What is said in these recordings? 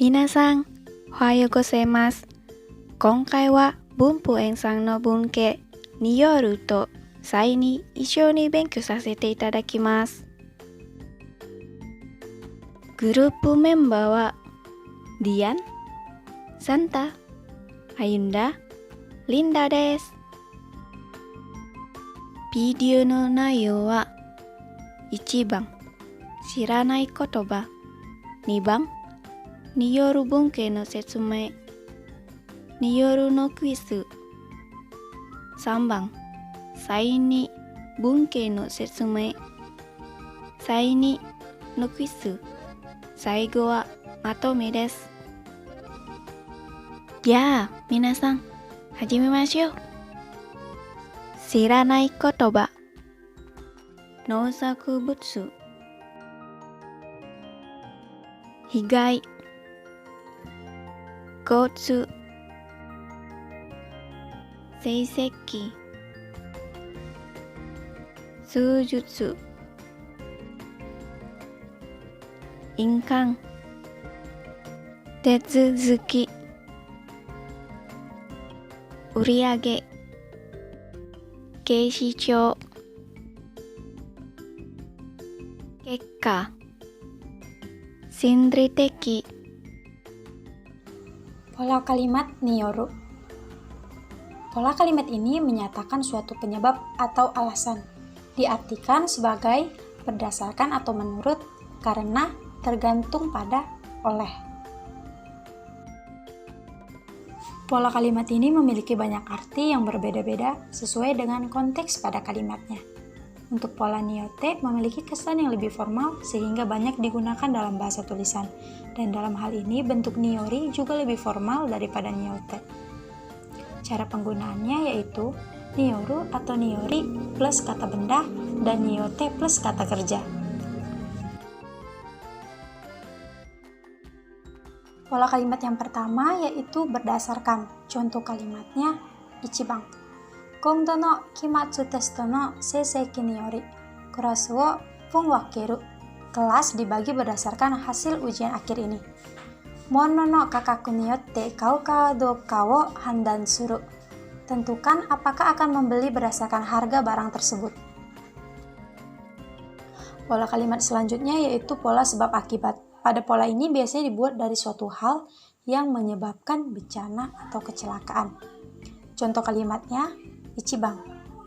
皆さん、おはようございます。今回は文法演算の文系によると再に一緒に勉強させていただきます。グループメンバーはディアン、サンタ、アユンダ、リンダです。ビデオの内容は1番、知らない言葉、2番、による文系の説明、によるのクイズ、3番、再に文系の説明、再にのクイズ、最後はまとめです。じゃあ、皆さん、始めましょう。知らない言葉、農作物、被害、交通、成績、数術、印鑑、手続き、売上、警視庁、結果、心理的。Pola kalimat niyoru. Pola kalimat ini menyatakan suatu penyebab atau alasan. Diartikan sebagai berdasarkan atau menurut, karena, tergantung pada, oleh. Pola kalimat ini memiliki banyak arti yang berbeda-beda sesuai dengan konteks pada kalimatnya. Untuk pola niyote memiliki kesan yang lebih formal sehingga banyak digunakan dalam bahasa tulisan. Dan dalam hal ini bentuk niyori juga lebih formal daripada niyote. Cara penggunaannya yaitu niyoru atau niyori plus kata benda dan niyote plus kata kerja. Pola kalimat yang pertama yaitu berdasarkan. Contoh kalimatnya ichibang. Kondo no kimatsu testo no seiseki ni yori kurasu wo funwakeru. Kelas dibagi berdasarkan hasil ujian akhir ini. Mono no kakaku ni yotte kau ka douka wo handan suru. Tentukan apakah akan membeli berdasarkan harga barang tersebut. Pola kalimat selanjutnya yaitu pola sebab akibat. Pada pola ini biasanya dibuat dari suatu hal yang menyebabkan bencana atau kecelakaan. Contoh kalimatnya, ichibang,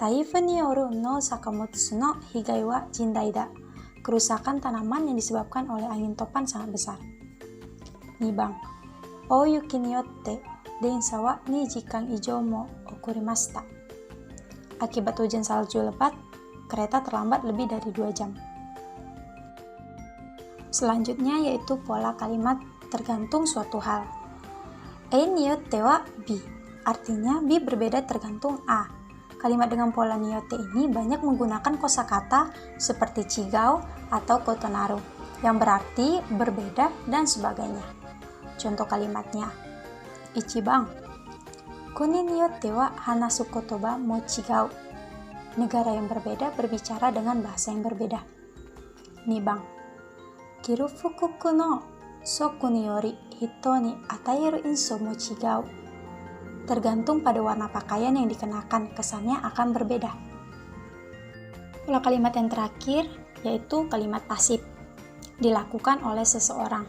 taifu ni yoru no sakamotsu no higai wa jindai da. Kerusakan tanaman yang disebabkan oleh angin topan sangat besar. 2番、大雪によって電車は2時間以上も遅れました。Akibat hujan salju lebat, kereta terlambat lebih dari 2 jam. Selanjutnya yaitu pola kalimat tergantung suatu hal. E niyotte wa bi, artinya bi berbeda tergantung a. Kalimat dengan pola niyotte ini banyak menggunakan kosakata seperti chigau atau kotonaru, yang berarti berbeda dan sebagainya. Contoh kalimatnya, ichibang, kuni niyotte wa hanasu kotoba mo chigau. Negara yang berbeda berbicara dengan bahasa yang berbeda. 2番、着る服のsoku ni yori hito ni ataeru inso mo chigau. Tergantung pada warna pakaian yang dikenakan, kesannya akan berbeda. Pola kalimat yang terakhir yaitu kalimat pasif, dilakukan oleh seseorang.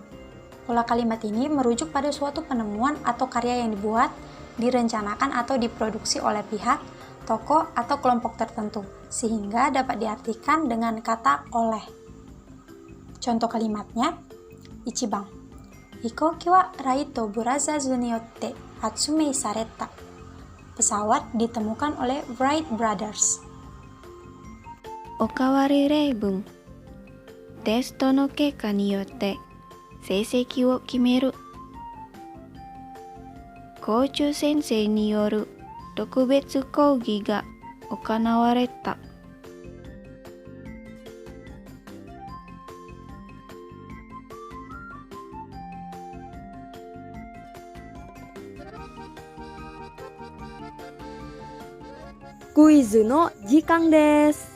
Pola kalimat ini merujuk pada suatu penemuan atau karya yang dibuat, direncanakan atau diproduksi oleh pihak, tokoh atau kelompok tertentu, sehingga dapat diartikan dengan kata oleh. Contoh kalimatnya, ichibang, hikoki wa Raito Burazazu ni yotte hatsumei sareta. Pesawat ditemukan oleh Wright Brothers. Okawari reibun, testo no kekka ni yotte seiseki wo kimeru. Kouchū sensei ni yoru tokubetsu kougi ga okanawareta. Kuizu no jikan desu.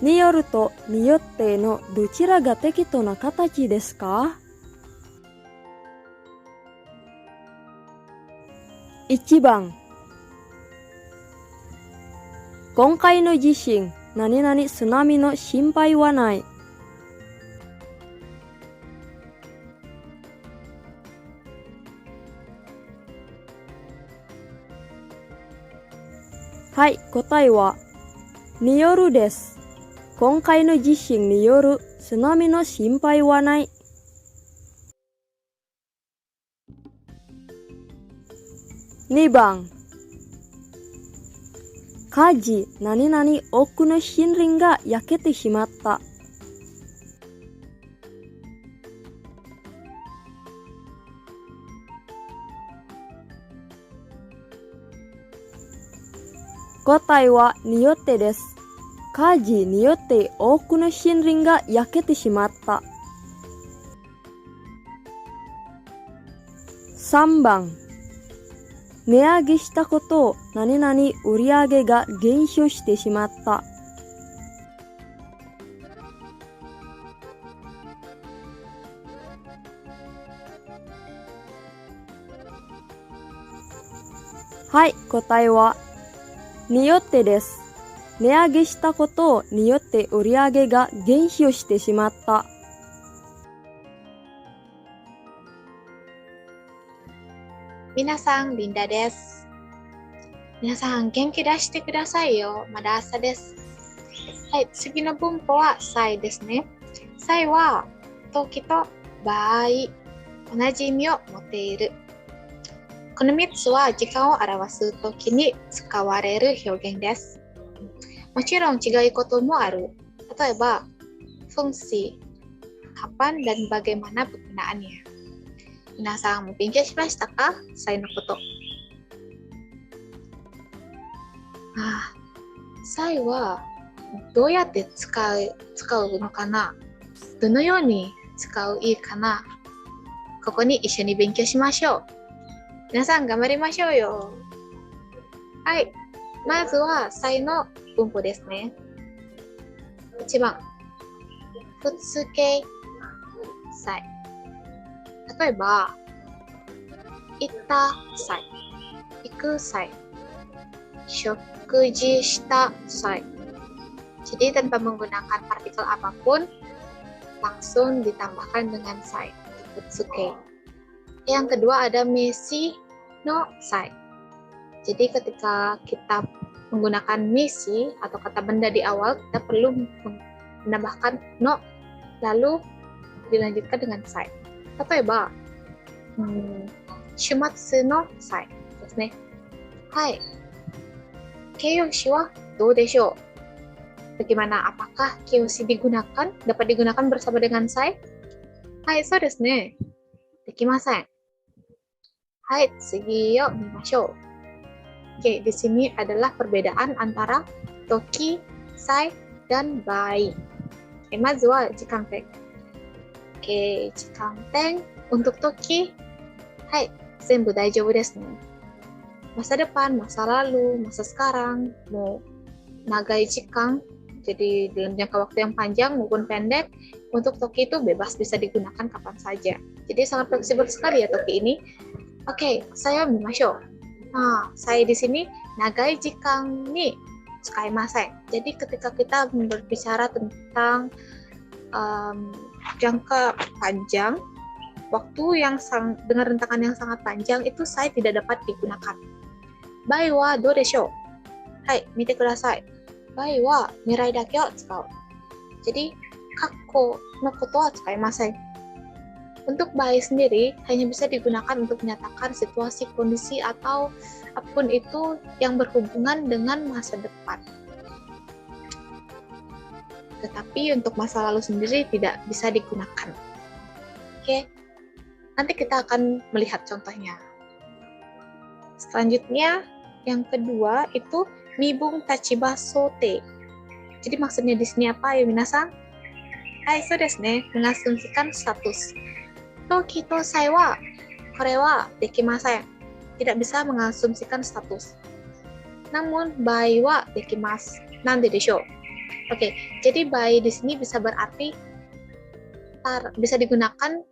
によるとによってのどちらが適当な形ですか？ 1 番。今回の地震、何々津波の心配はない。はい、答えはによるです。今回の地震による津波の心配はない。2番。火事、何々多くの森林が焼けてしまった。答えはによってです。火事によって多くの森林が焼けてしまった。3番。値上げしたことを何々売り上げが減少してしまった。はい、答えはによってです。値上げしたことによって売り上げが減少してしまった。皆さん、リンダです。皆さん、元気出してくださいよ。まだ朝です。はい、次の文法はさいですね。さいは、時と場合、同じ意味を持っている。この3つは時間を表すときに使われる表現です。もちろん違うこともある。例えば、fungsi, kapan dan bagaimana penggunaannya. 皆さんも勉強しましたか？さいのこと。さいはどうやって使うのかな？どのように使ういいかな？ここに一緒に勉強しましょう。皆さん頑張りましょうよ。はい。まずはさいの文法ですね。1番。ふつけさい。例えば、行った際、行く際、食事した際. Jadi tanpa menggunakan partikel apapun, langsung ditambahkan dengan sai, futsuke. Yang kedua ada mesi no sai. Jadi ketika kita menggunakan mesi atau kata benda di awal, kita perlu menambahkan no, lalu dilanjutkan dengan sai. 例えば、週末の際ですね。はい。形容詞はどうでしょう？ Bagaimana? Apakah 形容詞 dapat digunakan bersama dengan sai? はい、そうですね。できません。はい、次を見ましょう。Oke, di sini adalah perbedaan antara toki, sai, dan bai. Oke, まずは時間点。Oke, 時間点 untuk toki, はい、全部大丈夫ですね。masa depan, masa lalu, masa sekarang, mau nagai jikang, jadi dalam jangka waktu yang panjang maupun pendek, untuk toki itu bebas bisa digunakan kapan saja. Jadi sangat fleksibel sekali ya toki ini. Oke, saya mimasyo. Nah, saya di sini nagai jikang ni tsukaimasen. Jadi ketika kita berbicara tentang jangka panjang, waktu yang dengan rentakan yang sangat panjang itu saya tidak dapat digunakan. Bai wa do desho? Hai, mite kudasai. Bai wa mirai dake o tsukau. Jadi, kakko no koto wa tsukaimasen. Untuk bai sendiri hanya bisa digunakan untuk menyatakan situasi, kondisi, atau apapun itu yang berhubungan dengan masa depan. Tetapi untuk masa lalu sendiri tidak bisa digunakan. Oke, nanti kita akan melihat contohnya. Selanjutnya, yang kedua itu mibung tachiba sote. Jadi maksudnya di sini apa ya minasan? Hai, so desu ne, mengasumsikan status. Toki to sai wa kore wa dekimasen. Tidak bisa mengasumsikan status. Namun bai wa dekimasu. Nande desho? Oke, jadi bai di sini bisa berarti bisa digunakan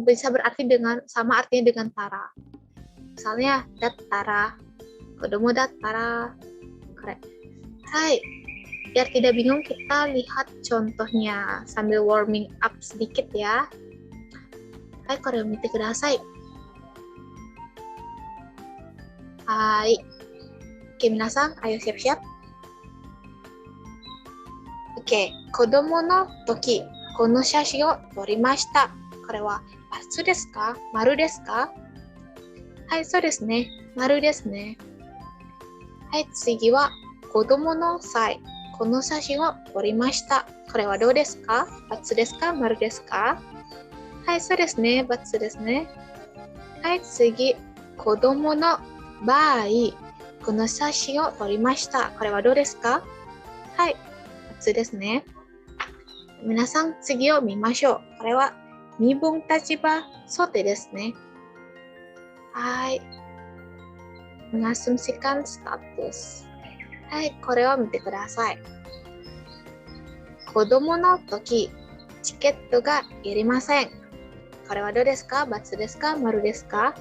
bisa berarti dengan sama artinya dengan tara. Misalnya dattara, kodomo dattara. Keren. Hai, biar tidak bingung kita lihat contohnya sambil warming up sedikit ya. Hai, kore o mite kudasai. Hai. Oke, minasan, ayo siap-siap. Oke, kodomo no toki, kono shashi o torimashita. Kore wa batsu desu ka? Maru desu ka? Hai, so desu ne. Maru desu ne. Hai, tsugi wa kodomo no sai, kono shashi o torimashita. Kore wa dou desu ka? Batsu desu ka? Maru desu ka? Hai, so desu ne. Batsu desu ne. Hai, tsugi, kodomo no bai, この写真を撮りました。これはどうですか？はい、普通ですね。皆さん、次を見ましょう。これは身分立場想定ですね。はい。mengasumsikan status。はい、これを見てください。子供の時、チケットがいりません。これはどうですか？×ですか？丸ですか？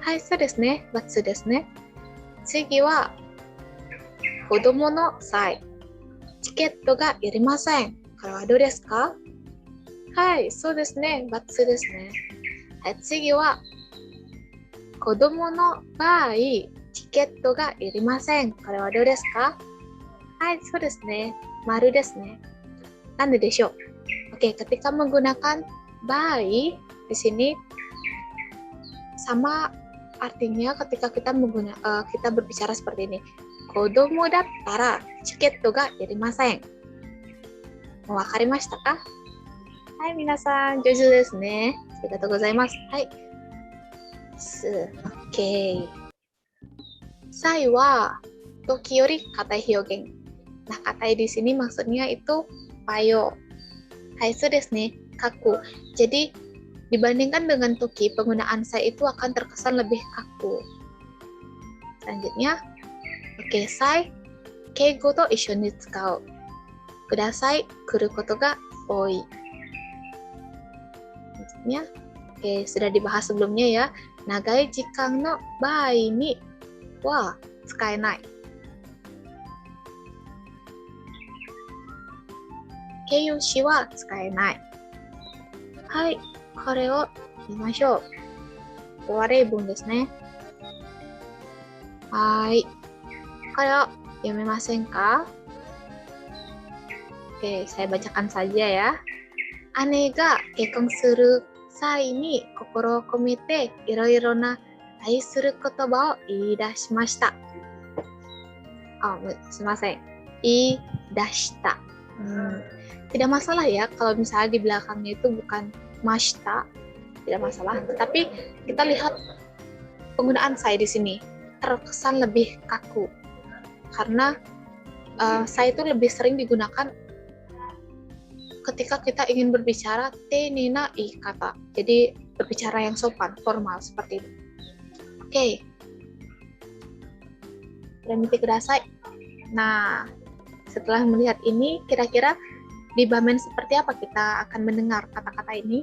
はい、そうですね。×ですね。次は、子供の際、チケットがいりません。これはどうですか？はい、そうですね。×ですね。はい、次は、子供の場合、チケットがいりません。これはどうですか？はい、そうですね。丸ですね。なんででしょう？ Oke, ketika menggunakan bai di sini sama artinya ketika kita kita berbicara seperti ini. Kodomo dattara chiketto ga irimasen. Wakarimashita ka? Hai, minasan, jojou desu ne. Arigatou gozaimasu. Hai. Oke. Sai wa toki yori katai hyogen. Nah, katai di sini maksudnya itu payo. Hai, so desu ne. Kaku. Jadi dibandingkan dengan toki, penggunaan sai itu akan terkesan lebih kaku. Selanjutnya, oke, sai keigo to issho ni tsukau. Kudasai kuru koto ga oi. Selanjutnya, oke, sudah dibahas sebelumnya ya. Nagai jikan no bai ni wa tsukaenai. Keiyoshi wa tsukaenai. Hai. これを見ましょう。これは例文ですね。はい。これを読めませんか？ Oke, saya bacakan saja ya. 姉が結婚する際に心を込めていろいろな愛する言葉を言い出しました。すいません。言い出した。Tidak masalah ya kalau misalnya di belakangnya itu bukan mashita, tidak masalah. Tetapi kita lihat penggunaan saya di sini terkesan lebih kaku karena saya itu lebih sering digunakan ketika kita ingin berbicara tenina ikata. Jadi berbicara yang sopan, formal seperti itu. Oke. Mite kudasai. Nah, setelah melihat ini, kira-kira di bamen seperti apa kita akan mendengar kata-kata ini?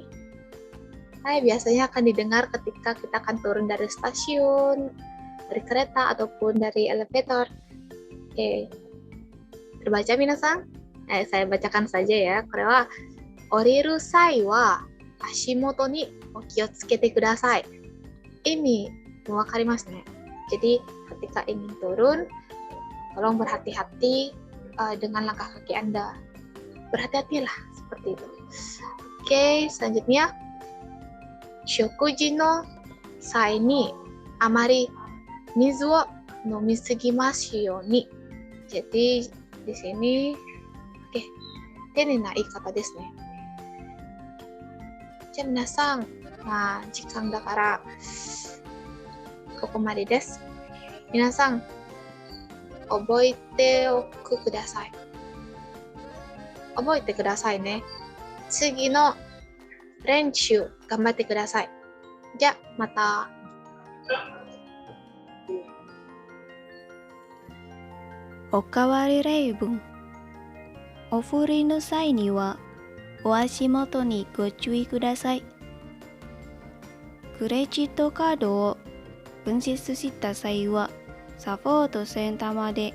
Biasanya akan didengar ketika kita akan turun dari stasiun, dari kereta, ataupun dari elevator. Oke. Terbaca minasan? Saya bacakan saja ya. Kore wa oriru sai wa ashimoto ni okiyotsukete kudasai. Ini wakarimashita ne. Jadi ketika ingin turun, tolong berhati-hati dengan langkah kaki Anda. Berhati-hatilah seperti itu. Oke, selanjutnya shokuji no sai ni amari mizu wo nomisugimasu you ni. Jadi di sini tene na ikata desu ne.じゃあ皆さん、時間だからここまでです。皆さん、覚えておくください。覚えてくださいね。次の練習頑張ってください。じゃあまた。おかわり例文。お振りの際にはお足元にご注意ください。クレジットカードを紛失した際はサポートセンターまで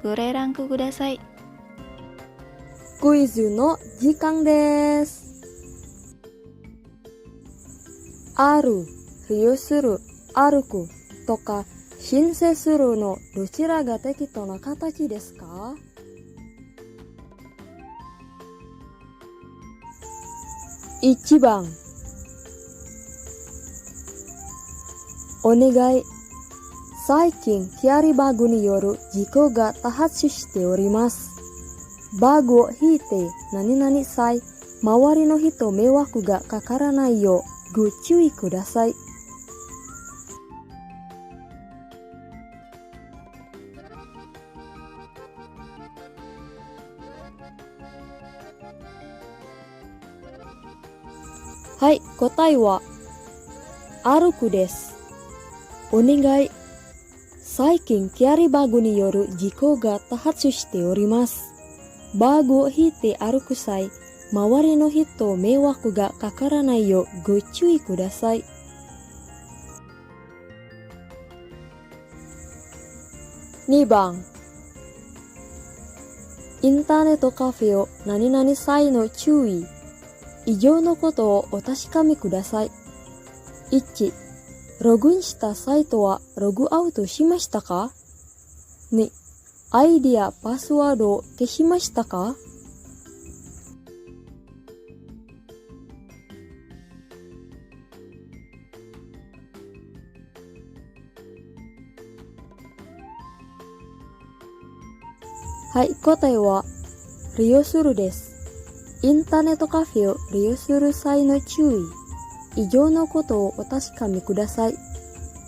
ご連絡ください。クイズの時間です。ある、利用する、歩くとか申請するのどちらが適当な形ですか？1番、お願い。最近キャリーバッグによる事故が多発しております。バッグを引いて何々際、周りの人迷惑がかからないようご注意ください。はい、答えは歩くです。お願い。最近キャリーバッグによる事故が多発しております。バッグを引いて歩く際、周りの人迷惑がかからないようご注意ください。2番、インターネットカフェを何々際の注意。以上のことをお確かめください。1、ログインしたサイトはログアウトしましたか？ 2、IDやパスワードを消しましたか？はい、答えは利用するです。インターネットカフェを利用する際の注意。以上のことをお確かめください。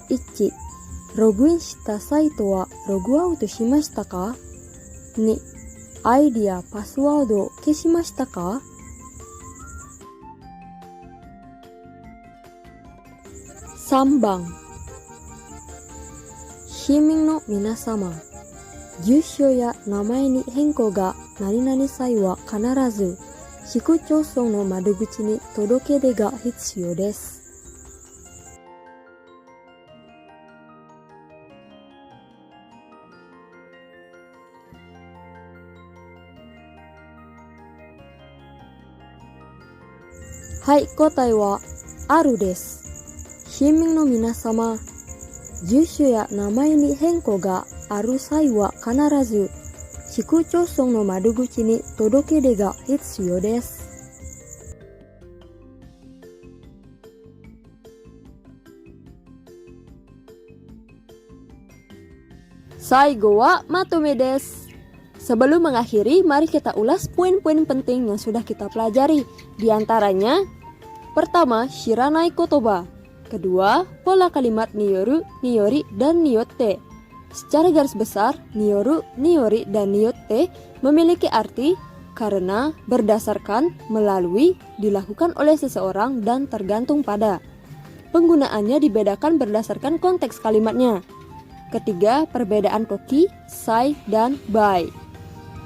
1、ログインしたサイトはログアウトしましたか？ 2、IDやパスワードを消しましたか？3番、市民の皆様、住所や名前に変更が何々際は必ず市区町村の窓口に届け出が必要です。はい、答えはあるです。市民の皆様、住所や名前に変更がある際は必ず市区町村の窓口に届け出が必要です。最後はまとめです。Sebelum mengakhiri, mari kita ulas poin-poin penting yang sudah kita pelajari. Di antaranya, pertama, shiranai kotoba. Kedua, pola kalimat niyoru, niyori, dan niyotte. Secara garis besar, niyoru, niyori, dan niyotte memiliki arti karena, berdasarkan, melalui, dilakukan oleh seseorang, dan tergantung pada. Penggunaannya dibedakan berdasarkan konteks kalimatnya. Ketiga, perbedaan toki, sai, dan bai.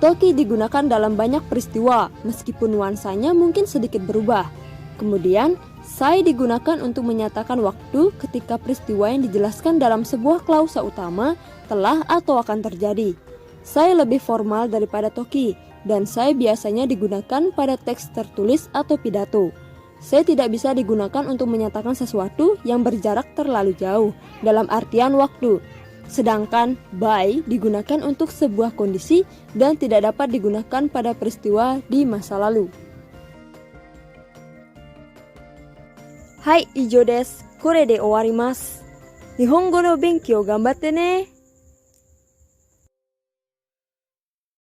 Toki digunakan dalam banyak peristiwa, meskipun nuansanya mungkin sedikit berubah. Kemudian, sai digunakan untuk menyatakan waktu ketika peristiwa yang dijelaskan dalam sebuah klausa utama telah atau akan terjadi. Sai lebih formal daripada toki, dan sai biasanya digunakan pada teks tertulis atau pidato. Sai tidak bisa digunakan untuk menyatakan sesuatu yang berjarak terlalu jauh, dalam artian waktu. Sedangkan bai digunakan untuk sebuah kondisi dan tidak dapat digunakan pada peristiwa di masa lalu. Hai, ijo desu. Kore de owarimasu. Nihongo no benkyou ganbatte ne.